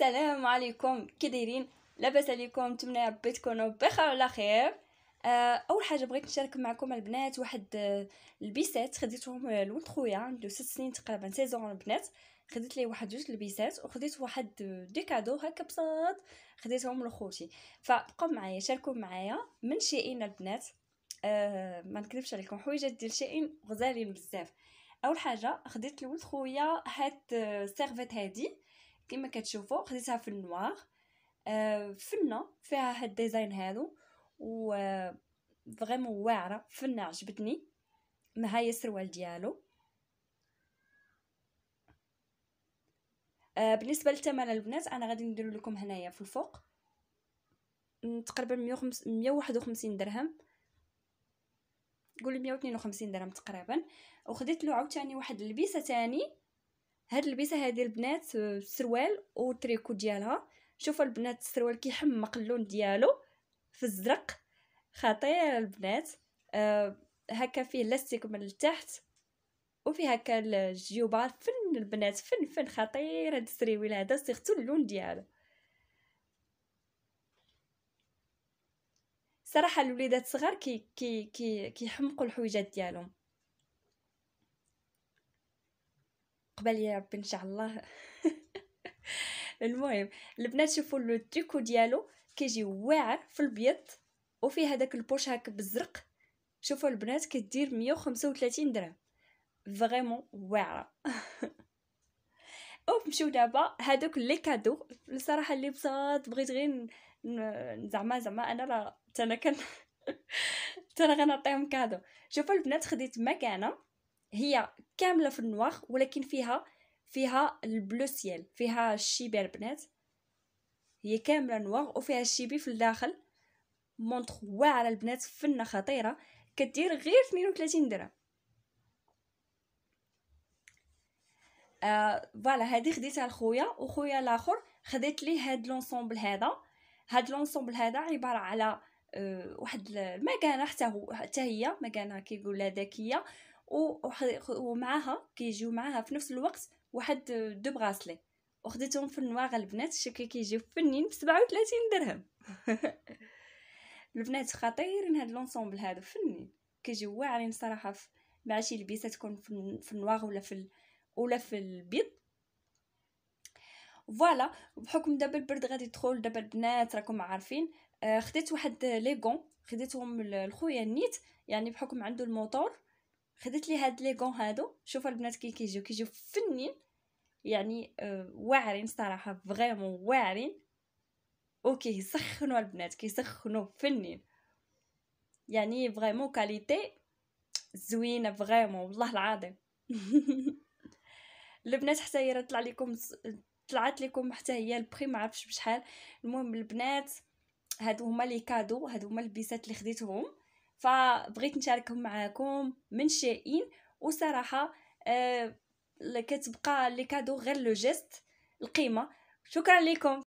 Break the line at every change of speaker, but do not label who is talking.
السلام عليكم، كي دايرين؟ لاباس عليكم؟ نتمنى ربي تكونوا بخير وعلى خير. اول حاجه بغيت نشارك معكم البنات واحد البيسات خديتهم لولد خويا عنده 6 سنين تقريبا، سيزون البنات. خديت ليه واحد جوج البيسات وخديت واحد دي كادو هكا بساط خديتهم لخوتي. فبقوا معايا، شاركوا معايا من شيئين البنات. ما نكذبش عليكم، حويجات ديال شيئين غزالين بزاف. اول حاجه خديت لولد خويا هاد السيرفيت هادي كما كتشوفوا، خديتها في النوار. فنه فيها هاد الديزاين هادو و فريمون واعره، فنه عجبتني. معايا السروال ديالو. بالنسبه للثمن البنات انا غادي ندير لكم هنايا في الفوق تقريبا 151 درهم، قولي 152 درهم تقريبا. وخديت له عاوتاني واحد البيسه تاني. هاد البيسه هذه البنات السروال والتريكو ديالها. شوفوا البنات السروال كيحمق اللون ديالو في الزرق، خطير البنات. هكا فيه لاستيك من التحت وفيه هكا الجيوبات، فن البنات، فن خطير هاد السريويل هذا، سيرتو اللون ديالو. صراحه الوليدات صغار كيحمقوا الحويجات ديالهم. قبل يا ربي ان شاء الله. المهم البنات شوفوا التريكو ديالو كيجي واعر في البيض وفيه هذاك البوش هكا بالزرق. شوفوا البنات كدير 135 درهم، فريمون واعره. نمشيو دابا هادوك لي كادو الصراحه اللي بساط. بغيت غير زعما انا لا انا كان انا غنعطيهم كادو. شوفوا البنات خديت مكانه هي كامله في النوار ولكن فيها البلو سيال، فيها الشيبي البنات. هي كامله نوار وفيها الشيبي في الداخل. مونطخ واعره البنات، فنه خطيره، كدير غير 32 درهم. فوالا هذه خديتها لخويا، وخويا الاخر خديت ليه هاد لونسومبل هذا. هاد لونسومبل هذا عباره على واحد المكانه، حتى هي مكانه كيقول لها ذكيه، ومعها كيجيو معها في نفس الوقت واحد دو براسلي. وخديتهم في النواغ البنات، شكل كيجيو فنين ب 37 درهم. البنات خطيرين هاد لونسومبل هذا، فنين كيجيو واعرين صراحه مع شي لبسه تكون في النواغ ولا في البيض. فوالا بحكم دابا البرد غادي يدخل دابا البنات راكم عارفين. خديت واحد ليغون خديتهم لخويا النيت، يعني بحكم عنده الموتور خديت لي هاد ليغون هادو. شوفوا البنات كيجيو فنين، يعني واعرين صراحه، فريمون واعرين. اوكي يسخنوا البنات، كيسخنوا فنين، يعني فريمون كاليتي زوينه فريمون والله العظيم. البنات حتى هي طلعت لكم حتى هي البري ما عرفتش بشحال. المهم البنات هادو هما لي كادو، هادو هما البيسات اللي خديتهم، فبغيت نشاركهم معاكم من شيئين. وصراحه كتبقى لي كادو غير لو جيست، القيمه. شكرا لكم.